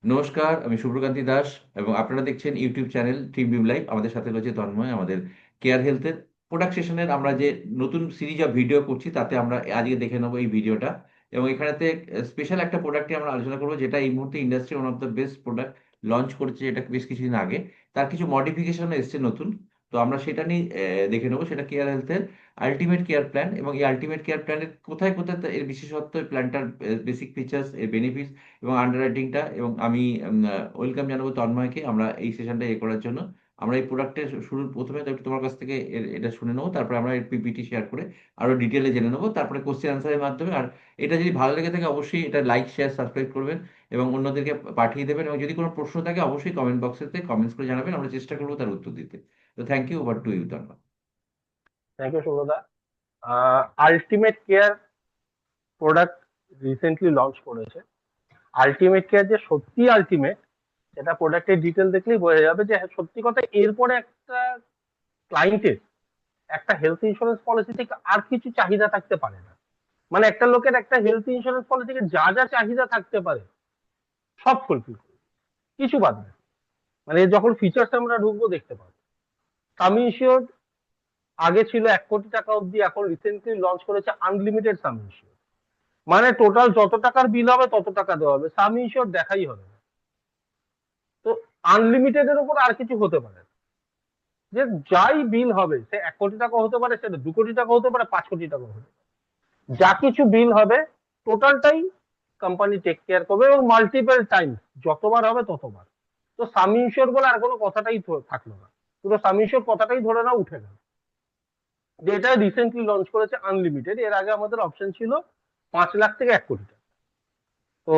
নমস্কার, আমি শুভ্রকান্তি দাস এবং আপনারা দেখছেন ইউটিউব চ্যানেল টিম বিম লাইভ। আমাদের সাথে রয়েছে তন্ময়। আমাদের কেয়ার হেলথের প্রোডাক্ট সেশনের আমরা যে নতুন সিরিজ অফ ভিডিও করছি তাতে আমরা আজকে দেখে নেবো এই ভিডিওটা। এবং এখানেতে স্পেশাল একটা প্রোডাক্টে আমরা আলোচনা করবো, যেটা এই মুহূর্তে industry one of the best product launch করেছে, যেটা বেশ কিছুদিন আগে। তার কিছু মডিফিকেশন এসছে নতুন। তো আমরা সেটা নিয়ে দেখে নেবো। সেটা কেয়ার হেলথের আলটিমেট কেয়ার প্ল্যান। এবং এই আলটিমেট কেয়ার প্ল্যানের কোথায় কোথায় এর বিশেষত্ব, এই প্ল্যানটার বেসিক ফিচার্স, এর বেনিফিটস এবং আন্ডার রাইটিংটা। এবং আমি ওয়েলকাম জানাবো তন্ময়কে আমরা এই সেশনটা করার জন্য। আমরা এই প্রোডাক্টের শুরুর প্রথমে তো একটু তোমার কাছ থেকে এটা শুনে নেবো, তারপরে আমরা এর পিপিটি শেয়ার করে আরো ডিটেলে জেনে নেবো, তারপরে কোশ্চেন আনসারের মাধ্যমে। আর এটা যদি ভালো লেগে থাকে অবশ্যই এটা লাইক শেয়ার সাবস্ক্রাইব করবেন এবং অন্যদেরকে পাঠিয়ে দেবেন। এবং যদি কোনো প্রশ্ন থাকে অবশ্যই কমেন্ট বক্সেতে কমেন্টস করে জানাবেন, আমরা চেষ্টা করবো তার উত্তর দিতে। তো thank you, over to you Tanmoy. Thank you Shubhada. Ultimate care product recently launch করেছে। আলটিমেট কেয়ার যে সত্যি আলটিমেট, সেটা প্রোডাক্টের ডিটেল দেখলেই বোঝা যাবে যে হ্যাঁ, সত্যি কথা এরপরে একটা ক্লায়েন্টের একটা হেলথ ইন্স্যুরেন্স পলিসি থেকে আর কিছু চাহিদা থাকতে পারে না। মানে একটা লোকের একটা হেলথ ইন্স্যুরেন্স পলিসিকে যা যা চাহিদা থাকতে পারে সব ফুলফিল করে, কিছু বাদ নেই। মানে এর যখন ফিচার্স আমরা ঢুকবো দেখতে পাবো। সাম ইনসিওর আগে ছিল 1 কোটি টাকা অব্দি, এখন রিসেন্টলি লঞ্চ করেছে আনলিমিটেড সাম ইনসিওর। মানে টোটাল যত টাকার বিল হবে তত টাকা দেওয়া হবে, সাম ইনসিওর দেখাই হবে না। তো আনলিমিটেড এর উপর আর কিছু হতে পারে না। যে যাই বিল হবে, সে 1 কোটি টাকা হতে পারে, সেটা 2 কোটি টাকা হতে পারে, 5 কোটি টাকা হতে পারে। যা কিছু বিল হবে টোটালটাই কোম্পানি টেক কেয়ার করবে এবং মাল্টিপল টাইম, যতবার হবে ততবার। তো সাম ইনসিওর বলে আর কোনো কথাটাই থাকলো না, পুরো সাম ইনসিওর কথাটাই ধরে না উঠে গেল। যেটা রিসেন্টলি লঞ্চ করেছে আনলিমিটেড। এর আগে আমাদের অপশন ছিল 5 লাখ থেকে 1 কোটি টাকা। তো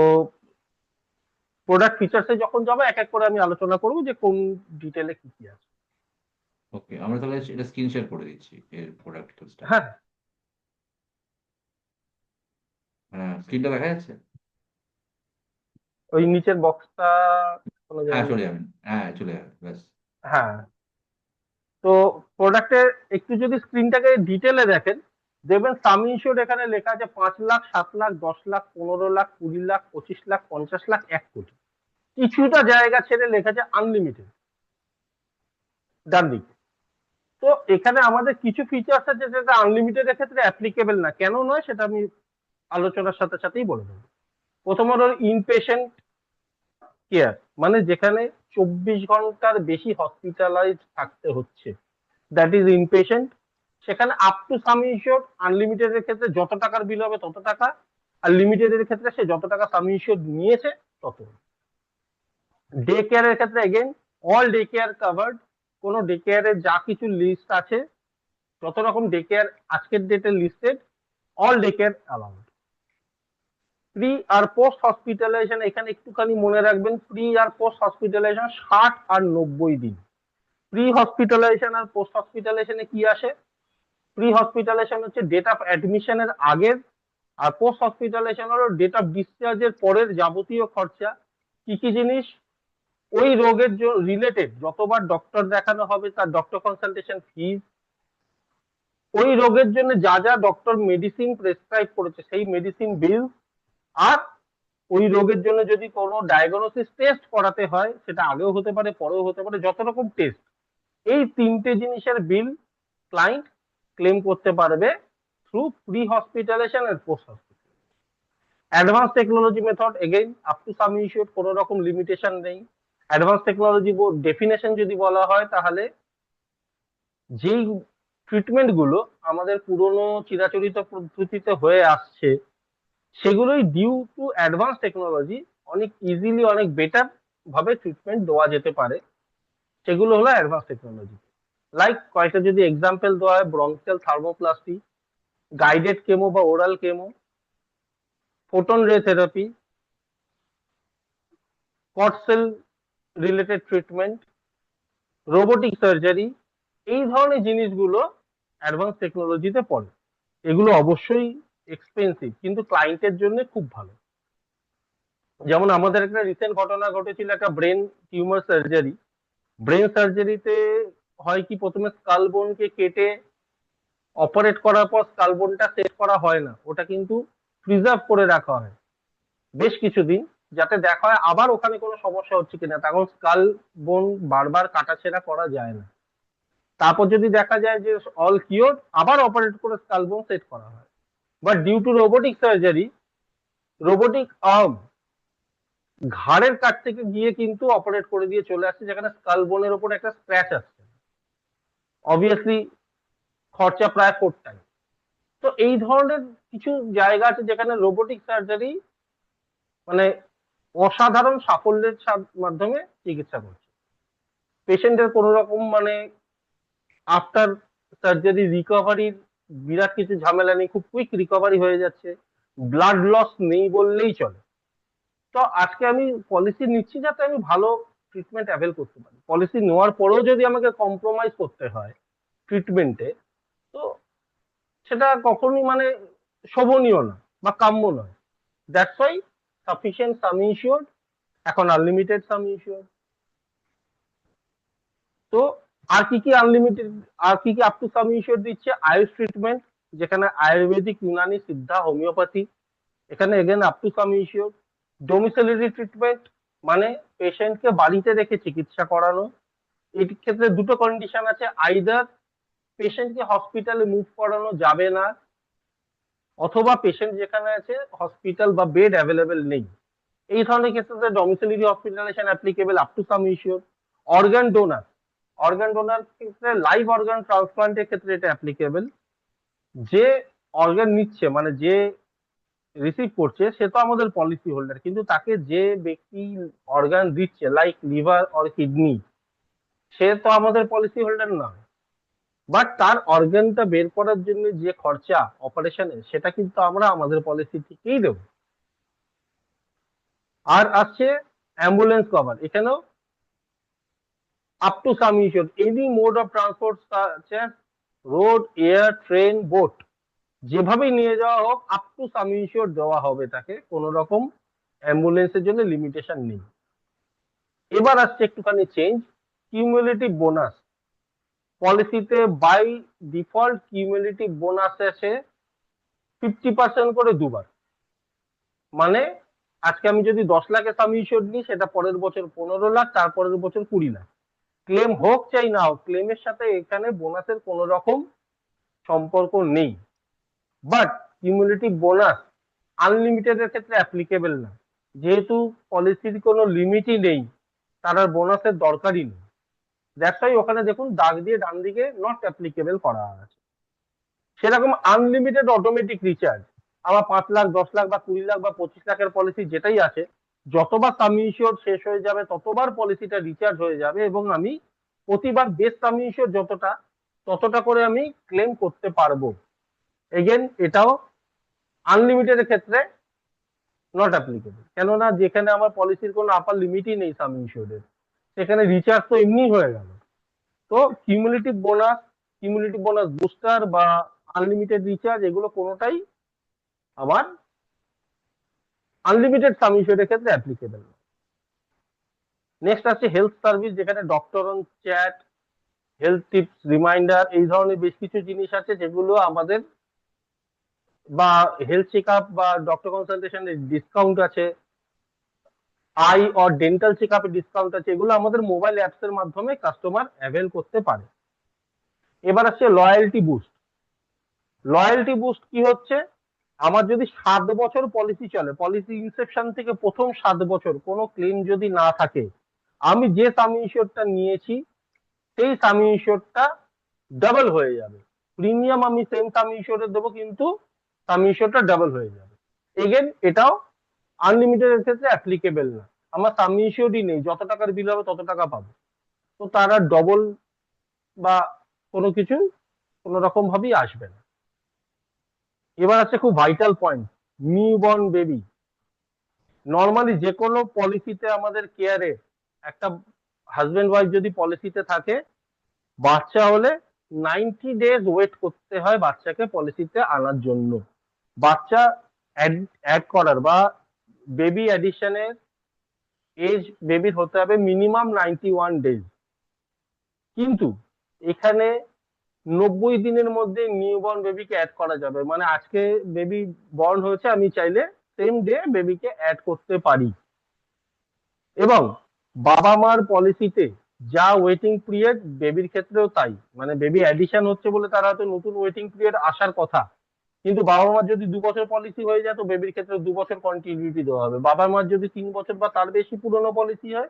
প্রোডাক্ট ফিচার্সে যখন যাবো এক এক করে আমি আলোচনা করবো যে কোন ডিটেলে কি কি আছে। ওকে, আমরা তাহলে এটা স্ক্রিন শেয়ার করে দিচ্ছি এর প্রোডাক্ট ডিটেলসটা। হ্যাঁ, হ্যাঁ, স্ক্রিনটা দেখা যাচ্ছে? ওই নিচের বক্সটা কোনো হ্যাঁ, জায়গায়। চলে যাবেন। হ্যাঁ, চলে যাবেন, ব্যাস। হ্যাঁ, তো প্রোডাক্টের একটু যদি স্ক্রিনটাকে ডিটেলে দেখেন, দেখবেন সাম ইনসিওর এখানে লেখা আছে 5 লাখ, 7 লাখ, 10 লাখ, 15 লাখ, 20 লাখ, 25 লাখ, 50 লাখ, 1 কোটি। কিছুটা জায়গা ছেড়ে লেখা আছে আনলিমিটেড ডান দিকে। তো এখানে আমাদের কিছু ফিচার্স আছে যেটা আনলিমিটেড এর ক্ষেত্রে অ্যাপ্লিকেবল না। কেন নয় সেটা আমি আলোচনার সাথে সাথেই বলে দেবো। প্রথমত হলো ইনপেশেন্ট কেয়ার, মানে যেখানে 24 ঘন্টার বেশি হসপিটালাইজ থাকতে হচ্ছে, দ্যাট ইজ ইনপেশেন্ট। সেখানে up to sum ensure unlimited এর ক্ষেত্রে যত টাকার বিল হবে তত টাকা, আর লিমিটেড এর ক্ষেত্রে সে যত টাকা সাম ইনসিওর নিয়েছে তত। ডে কেয়ারের ক্ষেত্রে again all day care covered. কোন ডে কেয়ারের যা কিছু লিস্ট আছে, যত রকম ডে কেয়ার আজকের ডেটে listed, all day care allowed. Pre আর পোস্ট হসপিটালাইজেশন এখানে একটুখানি মনে রাখবেন, প্রি আর পোস্ট হসপিটালাইজেশন 60 আর 90 দিন। প্রি হসপিটালাইজেশন আর পোস্ট হসপিটালাইজেশনে কি আসে? প্রি হসপিটালাইজেশন হচ্ছে ডেট অফ অ্যাডমিশনের আগের, আর পোস্ট হসপিটালাইজেশন হলো ডেট অফ ডিসচার্জের পরের যাবতীয় খরচা। কি কি জিনিস? ওই রোগের রিলেটেড যতবার ডক্টর দেখানো হবে তার ডক্টর কনসালটেশন ফিজ, ওই রোগের জন্য যা যা ডক্টর মেডিসিন প্রেসক্রাইব করেছে সেই মেডিসিন বিল, আর ওই রোগের জন্য যদি কোনো ডায়াগনোসিস টেস্ট করাতে হয়, সেটা আগেও হতে পারে পরেও হতে পারে, যত রকম টেস্ট, এই তিনটে জিনিসের বিল ক্লায়েন্ট ক্লেম করতে পারবে থ্রু প্রি হসপিটালাইজেশন আর post hospital. Advance technology method again up to sum issued, কোনো রকম লিমিটেশন নেই। অ্যাডভান্স টেকনোলজি ডেফিনেশন যদি বলা হয়, তাহলে যেই ট্রিটমেন্ট গুলো আমাদের পুরনো চিরাচরিত পদ্ধতিতে হয়ে আসছে, সেগুলোই ডিউ টু অ্যাডভান্স টেকনোলজি অনেক ইজিলি অনেক বেটার ভাবে ট্রিটমেন্ট দেওয়া যেতে পারে। সেগুলো হলো অ্যাডভান্স টেকনোলজি। লাইক কয়েকটা যদি এক্সাম্পল দেওয়া হয়, ব্রঙ্কিয়াল থার্মোপ্লাস্টি, গাইডেড কেমো বা oral chemo, photon ray therapy, কটসেল রিলেটেড ট্রিটমেন্ট, রোবোটিক সার্জারি, এই ধরনের জিনিসগুলো অ্যাডভান্স টেকনোলজিতে পড়ে। এগুলো অবশ্যই এক্সপেন্সিভ, কিন্তু ক্লায়েন্টের জন্য খুব ভালো। যেমন আমাদের একটা রিসেন্ট ঘটনা ঘটেছিল, একটা ব্রেন টিউমার সার্জারি। ব্রেন সার্জারিতে হয় কি, প্রথমে স্কাল বোনকে কেটে অপারেট করার পর স্কাল বোনটা সেট করা হয় না, ওটা কিন্তু প্রিজার্ভ করে রাখা হয় বেশ কিছুদিন। যাতে দেখা হয় আবার ওখানে কোনো সমস্যা হচ্ছে কিনা, তখন স্কাল বোন বারবার কাটাছেঁড়া করা যায় না। তারপর যদি দেখা যায় যে অল কিওর, আবার অপারেট করে স্কাল বোন সেট করা হয়। But due to robotic surgery, robotic arm ঘাড়ের কাছ থেকে গিয়ে কিন্তু অপারেট করে দিয়ে চলে আসছে, যেখানে স্কাল বোনের ওপর একটা স্ক্র্যাচ আসছে, অবভিয়াসলি খরচা প্রায় 4 টাইম। তো এই ধরনের কিছু জায়গা আছে যেখানে রোবোটিক সার্জারি মানে অসাধারণ সাফল্যের মাধ্যমে চিকিৎসা করছে। পেশেন্টের কোনো রকম মানে আফটার সার্জারি রিকভারির বিরাট কিছু ঝামেলা নেই, খুব কুইক রিকভারি হয়ে যাচ্ছে, ব্লাড লস নেই বললেই চলে। তো আজকে আমি পলিসি নিচ্ছি যাতে আমি ভালো ট্রিটমেন্ট অ্যাভেল করতে পারি। পলিসি নেওয়ার পরেও যদি আমাকে কম্প্রোমাইজ করতে হয় ট্রিটমেন্টে, তো সেটা কখনোই মানে শোভনীয় না বা কাম্য নয়। That's why sufficient some insured, এখন আনলিমিটেড সাম ইনসিওর্ড। তো আর কি কি আনলিমিটেড, আর কি কি আপ টু সাম ইনসিওর্ড দিচ্ছে? আয়ুষ ট্রিটমেন্ট, যেখানে আয়ুর্বেদিক, ইউনানি, সিদ্ধা, হোমিওপ্যাথি, এখানে again up to sum insured. Domiciliary treatment মানে পেশেন্টকে বাড়িতে রেখে চিকিৎসা করানো। এই ক্ষেত্রে দুটো কন্ডিশন আছে, আইদার পেশেন্টকে হসপিটালে মুভ করানো যাবে না, অথবা পেশেন্ট যেখানে আছে হসপিটাল বা বেড অ্যাভেলেবেল নেই। এই ধরনের ক্ষেত্রে domiciliary hospitalization applicable up to sum insure. Organ donor, organ donor ক্ষেত্রে লাইভ অর্গান ট্রান্সপ্লান্টের ক্ষেত্রে এটা অ্যাপ্লিকেবল। যে অর্গান নিচ্ছে মানে যে রিসিভ করছে সে তো আমাদের পলিসি হোল্ডার, কিন্তু তাকে যে ব্যক্তি অর্গান দিচ্ছে লাইক লিভার অর কিডনি, সে তো আমাদের পলিসি হোল্ডার না। বাট তার অর্গানটা বের করার জন্য যে খরচা অপারেশনের, সেটা কিন্তু আমরা আমাদের পলিসি থেকেই দেবো। আর আসছে অ্যাম্বুলেন্স কভার, এখানেও up to sum issued any mode of transport such as road, air, train, boat, যেভাবেই নিয়ে যাওয়া হোক আপ টু সাম ইস্যুড দেওয়া হবে তাকে, কোনো রকম অ্যাম্বুলেন্সের জন্য লিমিটেশন নেই। এবার আসছে একটুখানি চেঞ্জ, কিউমুলেটিভ বোনাস। পলিসিতে বাই ডিফল্ট কিউমুলেটিভ বোনাস আছে 50% করে দুবার। মানে আজকে আমি যদি 10 লাখের সাম ইস্যুড নিই, সেটা পরের বছর 15 লাখ, তারপরের বছর 20 লাখ। ক্লেম হোক চাই না হোক, ক্লেমের সাথে এখানে বোনাসের কোনো রকম সম্পর্ক নেই। বাট কিউমুলেটিভ বোনাস আনলিমিটেডের ক্ষেত্রে অ্যাপ্লিকেবল না, যেহেতু পলিসির কোনো লিমিটই নেই, তার আর বোনাসের দরকারই নেই। দ্যাটস ওয়াই ওখানে দেখুন দাগ দিয়ে ডান দিকে নট অ্যাপ্লিকেবল করা আছে। সেরকম আনলিমিটেড অটোমেটিক রিচার্জ, আমার 5 লাখ, 10 লাখ বা 20 লাখ বা 25 লাখের পলিসি যেটাই আছে, যতবার সাম ইনসিওর শেষ হয়ে যাবে ততবার পলিসিটা রিচার্জ হয়ে যাবে, এবং আমি প্রতিবার বেস সাম ইনসিওর যতটা, ততটা করে আমি ক্লেম করতে পারবো। এগেন এটাও আনলিমিটেডের ক্ষেত্রে নট অ্যাপ্লিকেবল, কেননা যেখানে আমার পলিসির কোনো আপার লিমিটই নেই সাম ইনসিওরের, সেখানে রিচার্জ তো এমনি হয়ে গেল। তো কিউমুলেটিভ বোনাস বুস্টার বা আনলিমিটেড রিচার্জ, এগুলো কোনোটাই আমার আনলিমিটেড সাম ইনসিওরের ক্ষেত্রে অ্যাপ্লিকেবল। নেক্সট আছে হেলথ সার্ভিস, যেখানে doctor on chat, health tips, reminder, এই ধরনের বেশ কিছু জিনিস আছে যেগুলো আমাদের, বা হেলথ চেক আপ বা ডক্টর কনসালটেশনের ডিসকাউন্ট আছে, আই অর ডেন্টাল চেক আপের ডিসকাউন্ট আছে, এগুলো আমাদের মোবাইল অ্যাপস এর মাধ্যমে কাস্টমার অ্যাভেল করতে পারে। এবার আসছে লয়্যালটি বুস্ট। লয়্যালটি বুস্ট কি হচ্ছে? আমার যদি 7 বছর পলিসি চলে, পলিসি ইনসেপশন থেকে প্রথম 7 বছর কোনো ক্লেম যদি না থাকে, আমি যে সাম ইনসিওরটা নিয়েছি সেই সাম ইনসিওরটা ডাবল হয়ে যাবে। প্রিমিয়াম আমি সেম সাম ইনসিওরে দেবো, কিন্তু সাম ইনসিওরটা ডাবল হয়ে যাবে। এগেন এটাও আনলিমিটেড এর ক্ষেত্রে অ্যাপ্লিকেবল না। আমার সাম ইনসিওরই নেই, যত টাকার বিল হবে তত টাকা পাবো, তো তারা ডবল বা কোনো কিছু কোনো রকম ভাবেই আসবে না। এবার আছে খুব vital point, new born baby. Normally যে কোনো পলিসিতে আমাদের কেয়ারে, একটা হাজবেন্ড ওয়াইফ যদি পলিসিতে থাকে, বাচ্চা হলে 90 ডেজ ওয়েট করতে হয় বাচ্চাকে পলিসিতে আনার জন্য। বাচ্চা অ্যাড করার বা বেবি অ্যাডিশনের এজ বেবির হতে হবে মিনিমাম 91 ডেজ। কিন্তু এখানে 90 দিনের মধ্যে নিউ বর্ন বেবিকে অ্যাড করা যাবে, মানে আজকে বেবি বর্ন হয়েছে, আমি চাইলে সেম ডে বেবিকে অ্যাড করতে পারি। এবং বাবা মার পলিসিতে যা ওয়েটিং পিরিয়ড, বেবির ক্ষেত্রেও তাই, মানে বেবি অ্যাডিশন হচ্ছে বলে তার হয়তো নতুন ওয়েটিং পিরিয়ড আসার কথা, কিন্তু বাবা মার যদি 2 বছর পলিসি হয়ে যায় তো বেবির ক্ষেত্রে 2 বছর কন্টিনিউটি দেওয়া হবে। বাবা মার যদি 3 বছর বা তার বেশি পুরনো পলিসি হয়,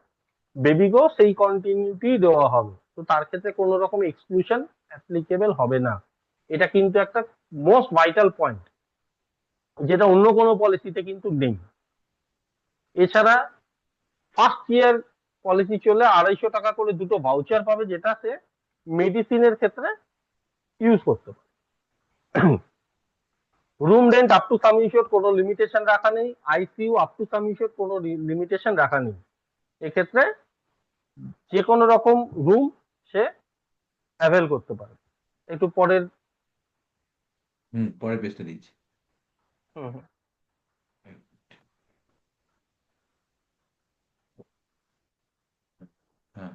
বেবিকেও সেই কন্টিনিউটি দেওয়া হবে। তো তার ক্ষেত্রে কোনো রকম এক্সক্লুশন অ্যাপ্লিকেবল হবে না। এটা কিন্তু একটা মোস্ট ভাইটাল পয়েন্ট, যেটা অন্য কোনো পলিসিতে কিন্তু নেই। এছাড়া ফার্স্ট ইয়ার পলিসি চলে 250 টাকা করে দুটো ভাউচার পাবে, যেটা সে মেডিসিনের ক্ষেত্রে ইউজ করতে পারে। Room rent up to some ensure কোনো লিমিটেশন রাখা নেই, ICU up to some ensure কোনো লিমিটেশন রাখা নেই। এক্ষেত্রে যে কোনো রকম রুম সে অ্যাভেল করতে পারে। একটু পরের। পরের পেজটা দিচ্ছি। হুম, হুম। হ্যাঁ,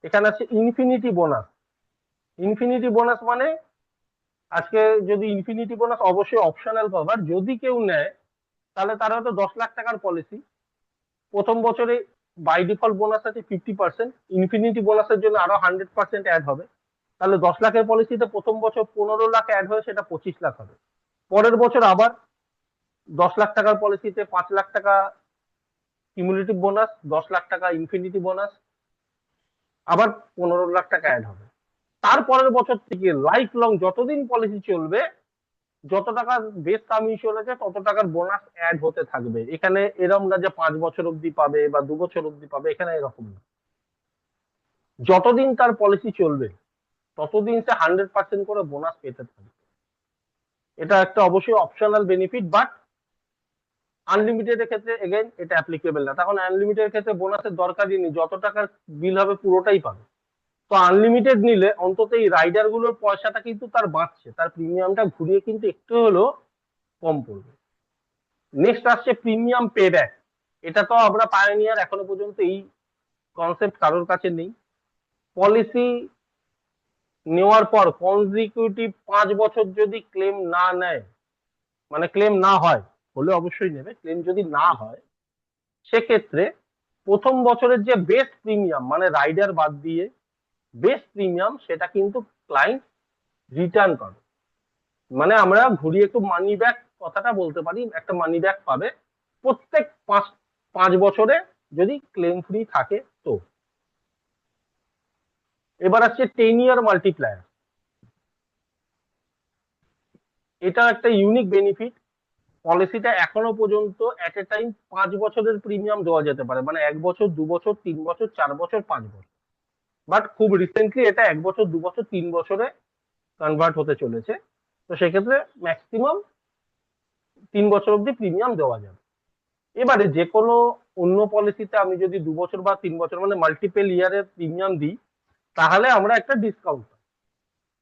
এখানে আছে ইনফিনিটি বোনাস। ইনফিনিটি বোনাস মানে আজকে যদি ইনফিনিটি বোনাস অবশ্যই অপশনাল পাবার, যদি কেউ নেয় তাহলে তার হয়তো 10 লাখ টাকার পলিসি, প্রথম বছরে বাই ডিফল্ট বোনাস আছে 50%, ইনফিনিটি বোনাসের জন্য আরো 100% অ্যাড হবে। তাহলে 10 লাখের পলিসিতে প্রথম বছর 15 লাখ অ্যাড হয়ে সেটা 25 লাখ হবে। পরের বছর আবার 10 লাখ টাকার পলিসিতে 5 লাখ টাকা কিউমুলেটিভ বোনাস, 10 লাখ টাকা ইনফিনিটি বোনাস, আবার 15 লাখ টাকা অ্যাড হবে। তারপরের বছর থেকে লাইফ লং যতদিন পলিসি চলবে, যত টাকা বেস সাম ইনশিওর আছে তত টাকার বোনাস অ্যাড হতে থাকবে। এখানে এরকম না যে 5 বছর অব্দি পাবে বা 2 বছর অব্দি পাবে, এখানে এরকম না। যতদিন তার পলিসি চলবে ততদিন সে 100% করে বোনাস পেতে থাকবে। এটা একটা অবশ্যই অপশনাল বেনিফিট, বাট আনলিমিটেড এর ক্ষেত্রে এগেইন এটা অ্যাপ্লিকেবল না। তখন আনলিমিটেড ক্ষেত্রে বোনাসের দরকারই নেই, যত টাকার বিল হবে পুরোটাই পাবে। তো আনলিমিটেড নিলে অন্তত এই রাইডার গুলোর পয়সাটা কিন্তু তার বাঁচছে, তার প্রিমিয়ামটা ঘুরিয়ে কিন্তু একটু হলেও কম পড়বে। নেক্সট আসছে প্রিমিয়াম পে ব্যাক। এটা তো আমরা পায়োনিয়ার, এখনো পর্যন্ত এই কনসেপ্ট কারোর কাছে নেই। পলিসি নেওয়ার পর কনজিকিউটিভ 5 বছর যদি ক্লেম না নেয়, মানে ক্লেম না হয়, হলে অবশ্যই নেবে, ক্লেম যদি না হয় সেক্ষেত্রে প্রথম বছরের যে বেস্ট প্রিমিয়াম, মানে রাইডার বাদ দিয়ে বেস্ট প্রিমিয়াম, সেটা কিন্তু ক্লায়েন্ট রিটার্ন পাবে। মানে আমরা ঘুরিয়ে একটু মানি ব্যাক কথাটা বলতে পারি, একটা মানি ব্যাক পাবে প্রত্যেক 5 বছরে যদি ক্লেম ফ্রি থাকে। তো এবার আসছে 10 ইয়ার মাল্টিপ্লায়ার। এটা একটা ইউনিক বেনিফিট। পলিসিটা এখনো পর্যন্ত এট এ টাইম 5 বছরের প্রিমিয়াম দেওয়া যেতে পারে, মানে 1 বছর, 2 বছর, 3 বছর, 4 বছর, 5 বছর। বাট খুব রিসেন্টলি এটা 1 বছর, 2 বছর, 3 বছরে কনভার্ট হতে চলেছে। তো সেক্ষেত্রে ম্যাক্সিমাম 3 বছর অব্দি প্রিমিয়াম দেওয়া যাবে। এবারে যে কোনো অন্য পলিসিতে আমি যদি 2 বছর বা 3 বছর মানে মাল্টিপল ইয়ারের প্রিমিয়াম দিই, তাহলে আমরা একটা ডিসকাউন্ট পাই।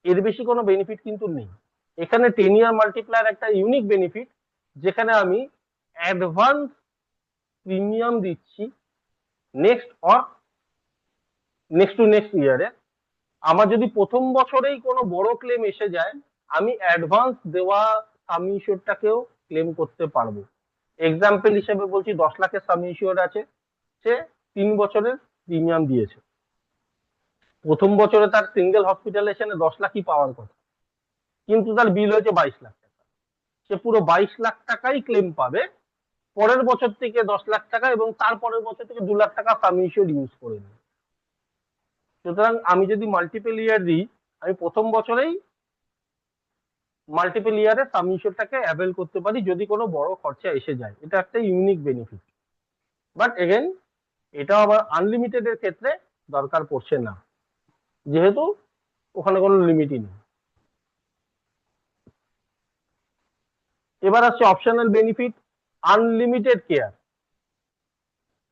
এর বেশি কোনো বেনিফিট কিন্তু নেই। এখানে 10 ইয়ার মাল্টিপ্লায়ার একটা ইউনিক বেনিফিট, যেখানে আমি অ্যাডভান্স প্রিমিয়াম দিচ্ছি next or next to next ইয়ারে। আমার যদি প্রথম বছরেই কোনো বড় ক্লেম এসে যায়, আমি অ্যাডভান্স দেওয়া সাম ইনশিওরটাকেও ক্লেম করতে পারবো। এক্সাম্পল হিসেবে বলছি, 10 লাখের সাম ইনশিওর আছে, সে 3 বছরের প্রিমিয়াম দিয়েছে। প্রথম বছরে তার সিঙ্গেল হসপিটালাইজেশনে 10 লাখই পাওয়ার কথা, কিন্তু তার বিল হয়েছে 22 লাখ টাকা। সে পুরো 22 লাখ টাকাই ক্লেম পাবে। পরের বছর থেকে 10 লাখ টাকা এবং তারপরের বছর থেকে 2 লাখ টাকা সাম ইনশিওর ইউজ করে নেবে। সুতরাং আমি যদি মাল্টিপল ইয়ার দিই, আমি প্রথম বছরেই মাল্টিপল ইয়ারে সাম ইনশিওরটাকে অ্যাভেল করতে পারি যদি কোনো বড় খরচা এসে যায়। এটা একটা ইউনিক বেনিফিট। বাট এগেন এটা আবার আনলিমিটেড এর ক্ষেত্রে দরকার পড়ছে না, যেহেতু ওখানে কোনো লিমিটই নেই। এবার আসছে অপশনাল বেনিফিট, আনলিমিটেড কেয়ার।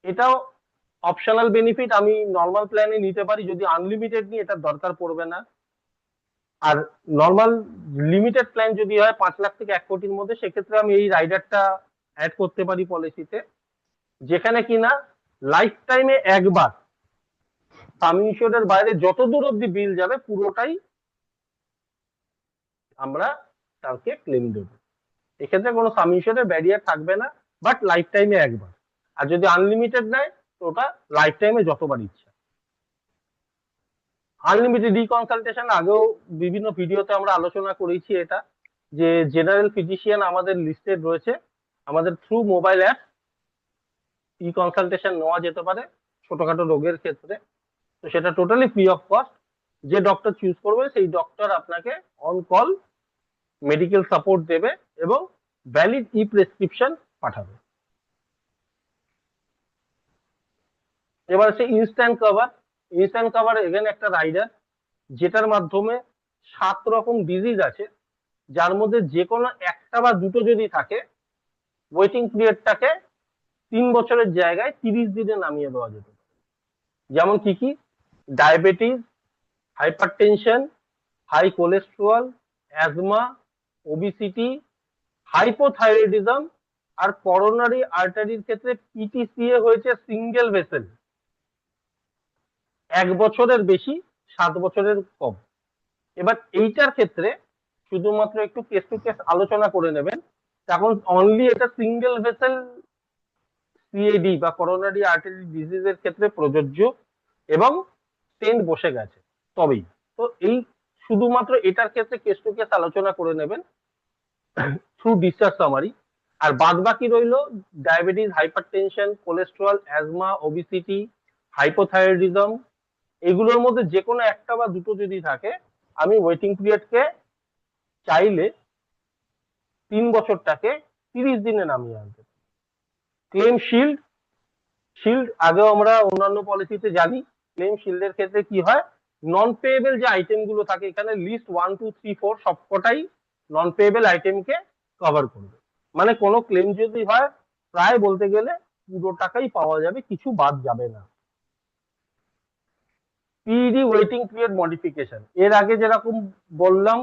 এটাও অপশনাল বেনিফিট, আমি নর্মাল প্ল্যানে নিতে পারি, যদি আনলিমিটেড নিই এটার দরকার পড়বে না। আর নর্মাল লিমিটেড প্ল্যান যদি হয় 5 লাখ থেকে 1 কোটির মধ্যে, সেক্ষেত্রে আমি এই রাইডারটা অ্যাড করতে পারি পলিসিতে, যেখানে কিনা লাইফ টাইমে একবার সাম ইনশিওরের বাইরে যত দূর অব্দি বিল যাবে পুরোটাই আমরা তাকে ক্লেম দেবো। এক্ষেত্রে কোনো সাম ইনশিওরের ব্যারিয়ার থাকবে না, বাট লাইফ টাইমে একবার। আর যদি আনলিমিটেড নেয় তো ওটা লাইফ টাইমে যতবার ইচ্ছা। আনলিমিটেড রিকনসালটেশন আগেও বিভিন্ন ভিডিওতে আমরা আলোচনা করেছি এটা, যে জেনারেল ফিজিশিয়ান আমাদের লিস্টেড রয়েছে, আমাদের থ্রু মোবাইল অ্যাপ ই কনসালটেশন নেওয়া যেতে পারে ছোটখাটো রোগের ক্ষেত্রে। তো সেটা টোটালি ফ্রি অফ কস্ট। যে ডক্টর চুজ করবে সেই ডক্টর আপনাকে অন কল মেডিকেল সাপোর্ট দেবে এবং ভ্যালিড ই প্রেসক্রিপশন পাঠাবে। এবার হচ্ছে ইনস্ট্যান্ট কভার। ইনস্ট্যান্ট কভার এখানে একটা রাইডার যেটার মাধ্যমে 7 রকম ডিজিজ আছে, যার মধ্যে যে কোনো একটা বা দুটো যদি থাকে, ওয়েটিং পিরিয়ডটাকে 3 বছরের জায়গায় 30 দিনে নামিয়ে দেওয়া যেত। যেমন কি কি? Diabetes, hypertension, high cholesterol, asthma, obesity, hypothyroidism, আর করোনারি আর্টারির ক্ষেত্রে পিটিসিএ হয়েছে সিঙ্গেল ভেসেল, 1 বছরের বেশি, 7 বছরের কম। এবার এইটার ক্ষেত্রে শুধুমাত্র একটু কেস টু কেস আলোচনা করে নেবেন। এখন অনলি এটা সিঙ্গেল ভেসেল সিএডি বা করোনারি আর্টারি ডিজিজের ক্ষেত্রে প্রযোজ্য এবং স্টেন্ট বসে গেছে তবেই। তো এই শুধুমাত্র এটার ক্ষেত্রে কেস টু কেস আলোচনা করে নেবেন থ্রু ডিসচার্জ সামারি। আর বাদ বাকি রইল diabetes, hypertension, cholesterol, asthma, obesity, hypothyroidism, এগুলোর মধ্যে যে কোনো একটা বা দুটো যদি থাকে, আমি ওয়েটিং পিরিয়ডকে চাইলে 3 বছরটাকে 30 দিনে নামিয়ে আনতে। Claim shield. শিল্ড আগেও আমরা অন্যান্য পলিসিতে জানি, ক্লেম শিল্ডের ক্ষেত্রে কি হয়, নন পেয়েবল যে আইটেম গুলো থাকে, এখানে লিস্ট 1 2 3 4 সবকটাই নন পেয়েবল আইটেমকে কভার করবে। মানে কোনো ক্লেম যদি হয়, প্রায় বলতে গেলে পুরো টাকাই পাওয়া যাবে, কিছু বাদ যাবে না। পিইডি ওয়েটিং পিরিয়ড মডিফিকেশন, এর আগে যেরকম বললাম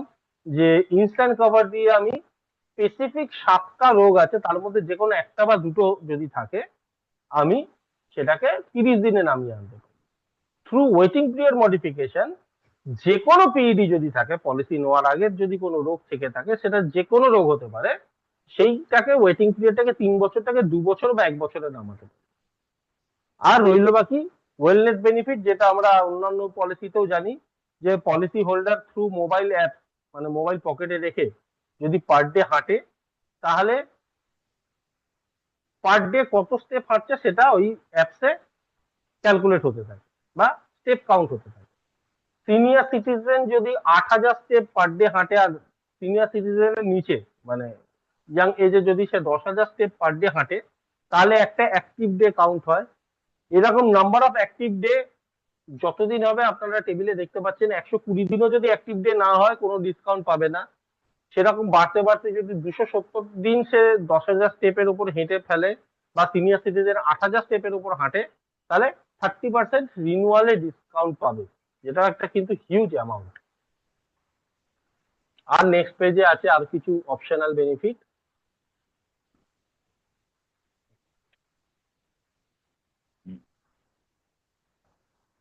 যে ইনস্ট্যান্ট কভার দিয়ে আমি স্পেসিফিক 7টা রোগ আছে, তার মধ্যে যে কোনো একটা বা দুটো যদি থাকে, আমি সেটাকে 30 দিনে নামিয়ে আনতে পারি। থ্রু ওয়েটিং পিরিয়ড মডিফিকেশন, যে কোনো পিইডি যদি থাকে, পলিসি নেওয়ার আগের যদি কোনো রোগ থেকে থাকে, সেটা যে কোনো রোগ হতে পারে, সেইটাকে ওয়েটিং পিরিয়ডটাকে 3 বছরটাকে 2 বছর বা 1 বছরে নামাতে পারে। আর রইল বাকি ওয়েলনেস বেনিফিট, যেটা আমরা অন্যান্য পলিসিতেও জানি, যে policy holder through mobile app, মানে মোবাইল পকেটে রেখে যদি পার ডে হাঁটে, তাহলে পার ডে কত স্টেপ হাঁটছে সেটা ওই অ্যাপসে ক্যালকুলেট হতে থাকে বা স্টেপ কাউন্ট হতে থাকে। সিনিয়র সিটিজেন যদি 8,000 স্টেপ পার ডে হাঁটে, আর সিনিয়র সিটিজেনের নিচে মানে ইয়াং এজে যদি সে 10,000 স্টেপ পার ডে হাঁটে, তাহলে একটা অ্যাক্টিভ ডে কাউন্ট হয়। এরকম নাম্বার অফ অ্যাক্টিভ ডে যতদিন হবে, আপনারা টেবিলে দেখতে পাচ্ছেন 120 দিনও যদি অ্যাক্টিভ ডে না হয়, কোনো ডিসকাউন্ট পাবে না। সেরকম বাড়তে বাড়তে যদি 270 দিন সে 10,000 স্টেপের উপর হেঁটে ফেলে, বা সিনিয়র সিটিজেন 8,000 স্টেপের উপর হাঁটে, তাহলে 30% রিনিউয়ালে ডিসকাউন্ট পাবে, যেটা একটা কিন্তু হিউজ অ্যামাউন্ট। আর নেক্সট পেজে আছে আর কিছু অপশনাল বেনিফিট,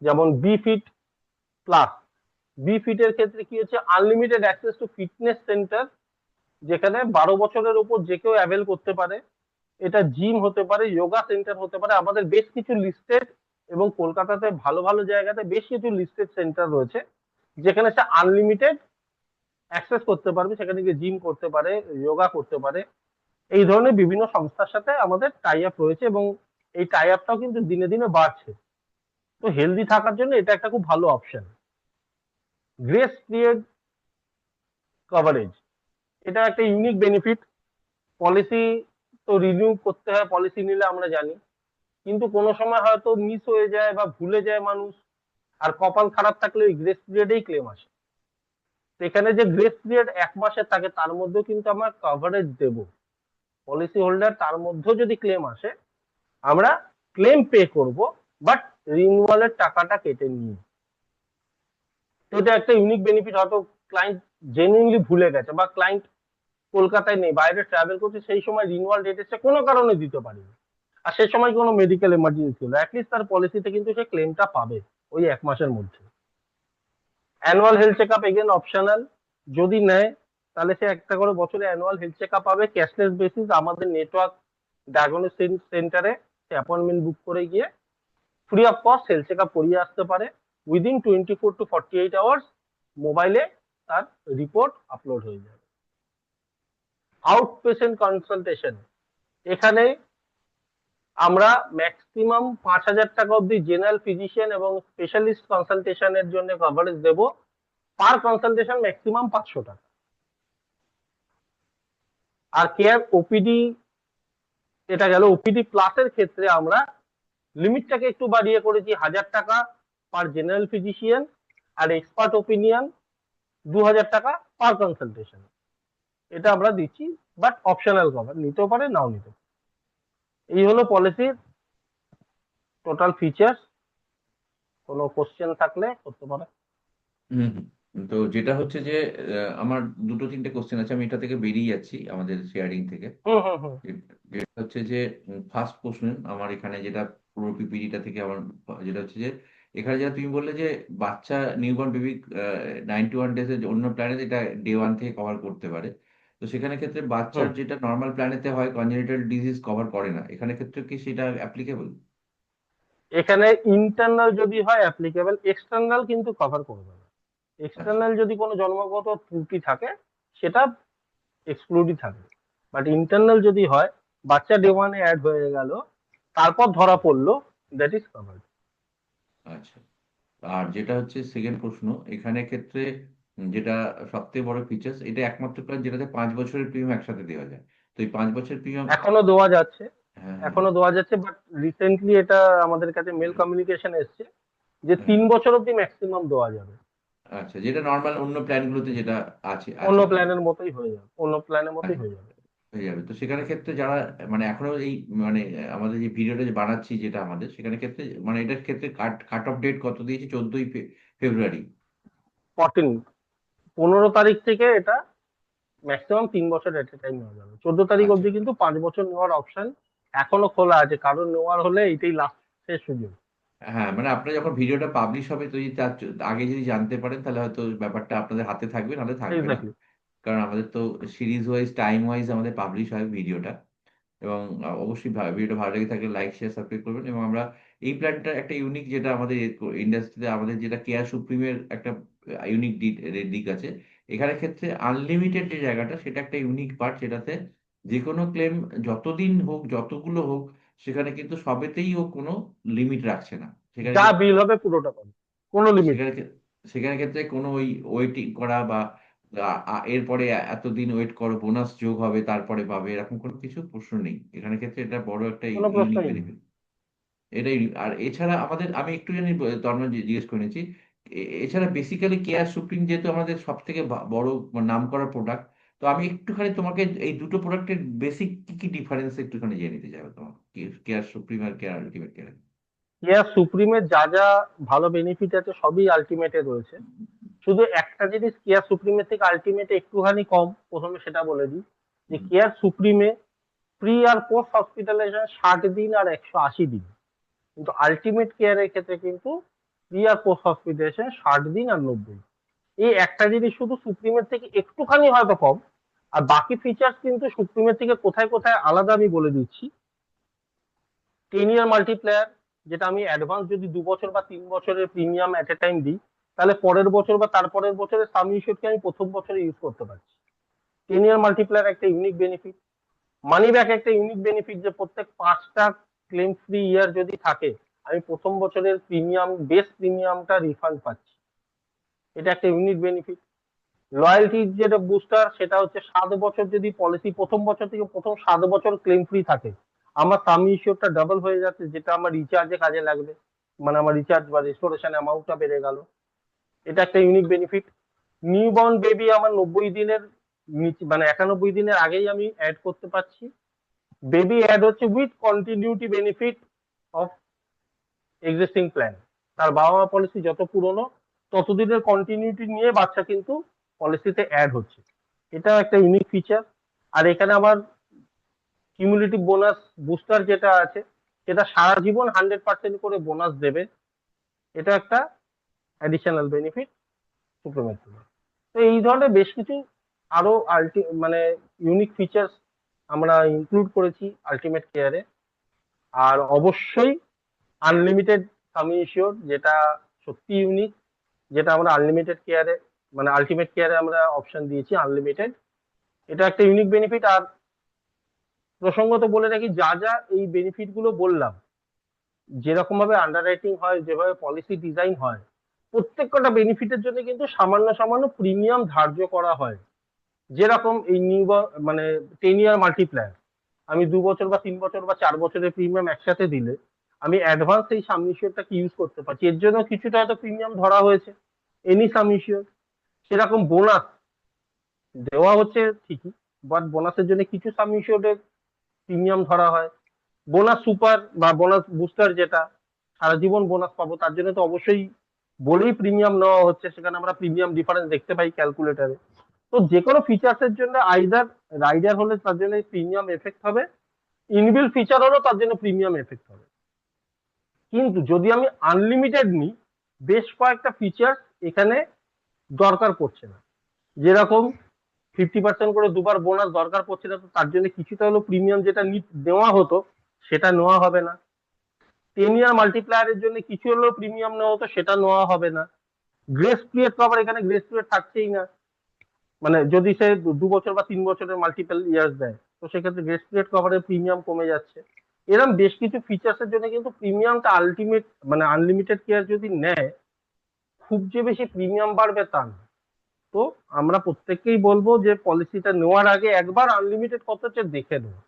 যেমন বি ফিট প্লাস। বি ফিটের ক্ষেত্রে কি হচ্ছে, unlimited access to fitness centre, যেখানে 12 বছরের উপর যে কেউ অ্যাভেল করতে পারে। এটা জিম হতে পারে, যোগা সেন্টার হতে পারে, আমাদের বেশ কিছু লিস্টেড এবং কলকাতাতে ভালো ভালো জায়গাতে বেশ কিছু লিস্টেড সেন্টার রয়েছে, যেখানে সে আনলিমিটেড অ্যাক্সেস করতে পারবে, সেখানে গিয়ে জিম করতে পারে, যোগা করতে পারে। এই ধরনের বিভিন্ন সংস্থার সাথে আমাদের টাই আপ রয়েছে এবং এই টাই আপটাও কিন্তু দিনে দিনে বাড়ছে। তো হেলদি থাকার জন্য এটা একটা খুব ভালো অপশন। গ্রেস পিরিয়ড কভারেজ, এটা একটা ইউনিক বেনিফিট। পলিসি তো রিনিউ করতে হয়, পলিসি নিলে আমরা জানি, কিন্তু কোনো সময় হয়তো মিস হয়ে যায় বা ভুলে যায় মানুষ, আর কপাল খারাপ থাকলে ওই গ্রেস পিরিয়ডেই ক্লেম আসে। এখানে যে গ্রেস পিরিয়ড 1 মাসের থাকে, তার মধ্যেও কিন্তু আমরা কভারেজ দেব। পলিসি হোল্ডার তার মধ্যেও যদি ক্লেম আসে, আমরা ক্লেম পে করব, বাট রিনিউয়ালের টাকাটা কেটে নিয়ে। এটা একটা ইউনিক বেনিফিট, হয়তো ক্লায়েন্ট জেনুইনলি ভুলে গেছে, বা ক্লায়েন্ট কলকাতায় নেই, বাইরে ট্রাভেল করছে, সেই সময় রিনিউয়াল ডেট এসে কোনো কারণে দিতে পারেনি, আর সেই সময় কোনো মেডিকেল এমার্জেন্সি হলো, অ্যাটলিস্ট তার পলিসিতে কিন্তু সে ক্লেমটা পাবে ওই 1 মাসের মধ্যে। Annual health check up again optional, যদি নেয় তাহলে সে একটা করে বছরে অ্যানুয়াল হেলথ চেক আপ পাবে ক্যাশলেস বেসিস আমাদের নেটওয়ার্ক ডায়াগনস্টিক সেন্টারে। সে অ্যাপয়েন্টমেন্ট বুক করে গিয়ে free of cost health check up করিয়ে আসতে পারে। উইদিন 24 to 48 আওয়ার্স মোবাইলে তার রিপোর্ট আপলোড হয়ে যাবে। আউট পেশেন্ট কনসালটেশন, এখানে আমরা ম্যাক্সিমাম 5,000 টাকা অব্দি জেনারেল ফিজিশিয়ান এবং স্পেশালিস্ট কনসালটেশনের জন্য কভারেজ দেব। পার কনসালটেশন ম্যাক্সিমাম 500 টাকা। আর কেয়ার ওপিডি, এটা গেল ওপিডি প্লাসের ক্ষেত্রে আমরা লিমিটটাকে একটু বাড়িয়ে করেছি 1,000 টাকা পার জেনারেল ফিজিশিয়ান, আর এক্সপার্ট ওপিনিয়ন 2,000 টাকা পার কনসালটেশন। এটা আমরা দিচ্ছি, বাট অপশনাল কভার, নিতেও পারে নাও নিতে পারে। এই হলো পলিসির টোটাল ফিচার্স। কোনো কোশ্চেন থাকলে করতে পারে। হুম হুম। তো যেটা হচ্ছে যে আমার দুটো তিনটে কোশ্চেন আছে, আমি এটা থেকে বেরিয়ে যাচ্ছি আমাদের শেয়ারিং থেকে। হুম হুম হুম। যেটা হচ্ছে যে ফার্স্ট প্রশ্ন আমার এখানে যেটা পুরো পিপিটিটা থেকে আমার যেটা হচ্ছে যে এখানে যেটা তুমি বললে যে বাচ্চা নিউবর্ন বেবি 91 ডেজ এর অন্য প্ল্যানে যেটা ডে 1 থেকে কভার করতে পারে, তো সেখানে ক্ষেত্রে বাচ্চার হুম। যেটা নর্মাল প্ল্যানেতে হয় কনজেনিটাল ডিজিজ কভার করে না, এখানে ক্ষেত্রে কি সেটা অ্যাপ্লিকেবল? এখানে ইন্টারনাল যদি হয় অ্যাপ্লিকেবল, এক্সটার্নাল কিন্তু কভার করবে না। আচ্ছা এক্সটার্নাল যদি কোনো জন্মগত ত্রুটি থাকে সেটা এক্সক্লুডই থাকবে, বাট ইন্টারনাল যদি হয়, বাচ্চা ডে 1-এ অ্যাড হয়ে গেল, তারপর ধরা পড়লো, দ্যাট ইজ কভার্ড। আচ্ছা। আর যেটা হচ্ছে সেকেন্ড প্রশ্ন, এখানে ক্ষেত্রে যেটা সবথেকে বড় ফিচার্স, এটা একমাত্র প্ল্যান যেটাতে 5 বছরের প্রিমিয়াম একসাথে দেওয়া যায়। তো এই 5 বছরের প্রিমিয়াম। এখনো দেওয়া যাচ্ছে, হ্যাঁ এখনো দেওয়া যাচ্ছে, বাট রিসেন্টলি এটা আমাদের কাছে মেল হ্যাঁ কমিউনিকেশন এসছে যে হ্যাঁ। 3 বছর অব্দি ম্যাক্সিমাম দেওয়া যাবে। আচ্ছা, যেটা নর্মাল অন্য প্ল্যানগুলোতে যেটা আছে অন্য আছে কি না? প্ল্যানের মতোই হয়ে যাবে, অন্য প্ল্যানের হ্যাঁ, মতোই হয়ে যাবে। হয়ে যাবে। তো সেখানে ক্ষেত্রে যারা মানে এখনো এই মানে আমাদের যে ভিডিওটা যে বানাচ্ছি যেটা আমাদের, সেখানে ক্ষেত্রে মানে এটার ক্ষেত্রে কাট কাট অফ ডেট কত দিয়েছি? 14ই ফেব্রুয়ারি। 15 তারিখ থেকে এটা ম্যাক্সিমাম 3 বছর এট এ টাইম নেওয়া যাবে। 14 তারিখ আচ্ছা। অব্দি কিন্তু 5 বছর নেওয়ার অপশন এখনো খোলা আছে, কারণ নেওয়ার হলে এটাই লাস্ট শেষ সুযোগ। হ্যাঁ, মানে আপনার যখন ভিডিওটা পাবলিশ হবে তো যদি তার আগে যদি জানতে পারেন তাহলে হয়তো ব্যাপারটা আপনাদের হাতে থাকবে, নাহলে থাকবে না। এক্স্যাক্টলি। কারণ আমাদের তো সিরিজ ওয়াইজ টাইম ওয়াইজ আমাদের পাবলিশ হয় ভিডিওটা। এবং অবশ্যই ভিডিওটা ভালো লেগে থাকলে লাইক শেয়ার সাবস্ক্রাইব করবেন। এবং আমরা এই প্ল্যানটা একটা ইউনিক, যেটা আমাদের ইন্ডাস্ট্রিতে আমাদের যেটা কেয়ার সুপ্রিমের একটা ইউনিক দিক আছে। এখানে ক্ষেত্রে আনলিমিটেড যে জায়গাটা সেটা একটা ইউনিক পার্ট, সেটাতে যে কোনো ক্লেম যতদিন হোক যতগুলো হোক সেখানে কিন্তু সবেতেই ও কোনো লিমিট রাখছে না। সেখানে যা বিল হবে পুরোটা পাবে, কোনো লিমিট সেখানে নেই। সেখানে ক্ষেত্রে কোনো ওই ওয়েটিং করা বা এরপরে এতদিন ওয়েট করো বোনাস যোগ হবে তারপরে পাবে, এরকম কোনো কিছু প্রশ্ন নেই এখানে ক্ষেত্রে। এটা বড় একটা কোনো ইউনিক প্রশ্নই নেই। বেনিফিট। এটাই। আর এছাড়া আমাদের আমি একটু জানি তন্ময় জিজ্ঞেস করে নিচ্ছি, এছাড়া বেসিক্যালি কেয়ার সুপ্রিম যেহেতু আমাদের সব থেকে বড় নাম করা প্রোডাক্ট, তো আমি একটুখানি তোমাকে এই দুটো প্রোডাক্টের বেসিক কি কি ডিফারেন্স একটুখানি জেনে নিতে চাইবো তোমার, কেয়ার সুপ্রিম আর কেয়ার আলটিমেট কেয়ার। কেয়া সুপ্রিমের যা যা ভালো বেনিফিট আছে সবই আলটিমেটে রয়েছে। শুধু একটা জিনিস কেয়া সুপ্রিমের থেকে আলটিমেটে একটুখানি কম, প্রথমে সেটা বলে দিই, যে কেয়ার সুপ্রিমে প্রি আর পোস্ট হসপিটালাইজেশন 60 দিন আর 180 দিন, কিন্তু আলটিমেট কেয়ারের ক্ষেত্রে কিন্তু প্রি আর পোস্ট হসপিটালাইজেশন 60 দিন আর 90 দিন। এই একটা জিনিস শুধু সুপ্রিমের থেকে একটুখানি হয়তো কম। আর বাকি ফিচার্স কিন্তু সুপ্রিমের থেকে কোথায় কোথায় আলাদা আমি বলে দিচ্ছি। 10 ইয়ার মাল্টিপ্লেয়ার, যেটা আমি অ্যাডভান্স যদি 2 বছর বা 3 বছরের প্রিমিয়াম এট এ টাইম দিই, তাহলে পরের বছর বা তারপরের বছরের সাম ইস্যুটকে আমি প্রথম বছরে ইউজ করতে পারছি। 10 ইয়ার মাল্টিপ্লেয়ার একটা ইউনিক বেনিফিট। মানি ব্যাক একটা ইউনিক বেনিফিট, যে প্রত্যেক 5টা ক্লেম ফ্রি ইয়ার যদি থাকে, আমি প্রথম বছরের প্রিমিয়াম, বেস প্রিমিয়ামটা রিফান্ড পাচ্ছি। এটা একটা ইউনিক বেনিফিট। লয়্যালটির যেটা বুস্টার, সেটা হচ্ছে 7 বছর যদি পলিসি প্রথম বছর থেকে প্রথম 7 বছর ক্লেম ফ্রি থাকে, আমার সাম ইস্যুরটা ডাবল হয়ে যাচ্ছে, যেটা আমার রিচার্জে কাজে লাগবে। মানে আমার রিচার্জ বা রেস্টোরেশন অ্যামাউন্টটা বেড়ে গেল। এটা একটা ইউনিক বেনিফিট। নিউবর্ন বেবি আমার 90 দিনের নিচে, মানে 91 দিনের আগেই আমি অ্যাড করতে পারছি। বেবি অ্যাড হচ্ছে with continuity benefit of existing plan. তার বাবা মা পলিসি যত পুরনো, ততদিনের কন্টিনিউটি নিয়ে বাচ্চা কিন্তু পলিসিতে অ্যাড হচ্ছে। এটাও একটা ইউনিক ফিচার। আর এখানে আমার কিউমুলেটিভ বোনাস বুস্টার যেটা আছে, সেটা সারা জীবন 100% করে বোনাস দেবে। এটা একটা অ্যাডিশনাল বেনিফিট সুপ্রিমের থেকে। তো এই ধরনের বেশ কিছু আরো মানে ইউনিক ফিচার্স আমরা ইনক্লুড করেছি আলটিমেট কেয়ারে। আর অবশ্যই আনলিমিটেড সাম ইনসিওর, যেটা সত্যি ইউনিক, যেটা আমরা আনলিমিটেড কেয়ারে মানে আলটিমেট কেয়ারে আমরা অপশন দিয়েছি আনলিমিটেড। এটা একটা ইউনিক বেনিফিট। আর প্রসঙ্গত বলে রাখি, যা যা এই বেনিফিট গুলো বললাম, যেরকম ভাবে আন্ডাররাইটিং হয়, যেভাবে পলিসি ডিজাইন হয়, প্রত্যেকটা বেনিফিটের জন্য কিন্তু সামান্য সামান্য প্রিমিয়াম ধার্য করা হয়। যেরকম এই মানে 10 ইয়ার মাল্টিপ্লায়ার, আমি 2 বছর বা 3 বছর বা 4 বছরের প্রিমিয়াম একসাথে দিলে আমি অ্যাডভান্স এই সাম ইনসিওরটাকে ইউজ করতে পারছি। এর জন্য কিছুটা হয়তো প্রিমিয়াম ধরা হয়েছে এনি সাম ইনসিওর। সেরকম বোনাস দেওয়া হচ্ছে ঠিকই, বাট বোনাসের জন্য কিছু সাম ইনসিওরের প্রিমিয়াম ধরা হয়। বোনাস সুপার বা বোনাস বুস্টার, যেটা সারা জীবন বোনাস পাবো, তার জন্য তো অবশ্যই বলেই প্রিমিয়াম নেওয়া হচ্ছে। সেখানে আমরা প্রিমিয়াম ডিফারেন্স দেখতে পাই ক্যালকুলেটারে। তো যে কোনো ফিচার্স এর জন্য আইদার রাইডার হলে তার জন্য প্রিমিয়াম এফেক্ট হবে, ইনবিল্ট ফিচার হলেও তার জন্য প্রিমিয়াম এফেক্ট হবে। কিন্তু যদি আমি আনলিমিটেড নিই, বেশ কয়েকটা ফিচার্স এখানে দরকার পড়ছে না। যেরকম 50% করে দুবার বোনাস দরকার পড়ছে না, তো তার জন্য কিছুটা হলো প্রিমিয়াম যেটা নেওয়া হতো সেটা নেওয়া হবে না। 10 ইয়ার মাল্টিপ্লায়ারের জন্য কিছু হলেও প্রিমিয়াম নেওয়া হতো, সেটা নেওয়া হবে না। গ্রেস পিরিয়ড তো আবার এখানে গ্রেস পিরিয়ড থাকছেই না। মানে যদি সে 2 বছর বা 3 বছরের মাল্টিপল ইয়ার্স দেয়, তো সেক্ষেত্রে গ্রেস পিরিয়ড কভারের প্রিমিয়াম কমে যাচ্ছে। এরকম বেশ কিছু ফিচার্স এর জন্য কিন্তু প্রিমিয়ামটা আলটিমেট মানে আনলিমিটেড কেয়ার যদি নেয়, খুব যে বেশি প্রিমিয়াম বাড়বে তা না। তো আমরা প্রত্যেককেই বলবো যে পলিসিটা নেওয়ার আগে একবার আনলিমিটেড কত হচ্ছে দেখে নেবো।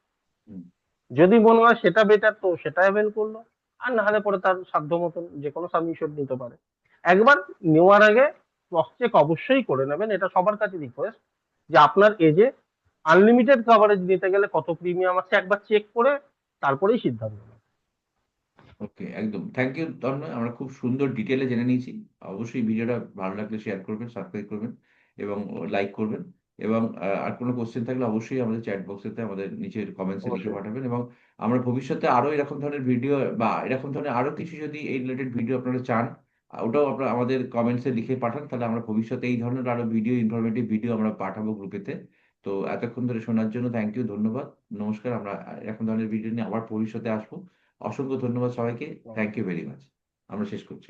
হুম। যদি মনে হয় সেটা বেটার, তো সেটা অ্যাভেল করলো। আর না হলে পরে তার সাধ্য মতন যে কোনো সাবমিশন নিতে পারে। একবার নেওয়ার আগে ক্রস চেক অবশ্যই করে নেবেন, এটা সবার কাছে রিকোয়েস্ট, যে আপনার এজে আনলিমিটেড কভারেজ নিতে গেলে কত প্রিমিয়াম আছে একবার চেক করে তারপরেই সিদ্ধান্ত নেবেন। ওকে, একদম থ্যাংক ইউ তন্ময়, আমরা খুব সুন্দর ডিটেলে জেনে নিয়েছি। অবশ্যই ভিডিওটা ভালো লাগলে শেয়ার করবেন, সাবস্ক্রাইব করবেন এবং লাইক করবেন। এবং আর কোনো কোশ্চেন থাকলে অবশ্যই আমাদের চ্যাট বক্সেতে আমাদের নিচের কমেন্টসে লিখে অবশ্যই পাঠাবেন। এবং আমরা ভবিষ্যতে আরো এরকম ধরনের ভিডিও বা এরকম ধরনের আরো কিছু যদি এই রিলেটেড ভিডিও আপনারা চান, ওটাও আপনারা আমাদের কমেন্টসে লিখে পাঠান, তাহলে আমরা ভবিষ্যতে এই ধরনের আরো ভিডিও, ইনফরমেটিভ ভিডিও আমরা পাঠাবো গ্রুপেতে। তো এতক্ষণ ধরে শোনার জন্য থ্যাংক ইউ, ধন্যবাদ, নমস্কার। আমরা এরকম ধরনের ভিডিও নিয়ে আবার ভবিষ্যতে আসবো। অসংখ্য ধন্যবাদ সবাইকে। Thank you very much. আমরা শেষ করছি।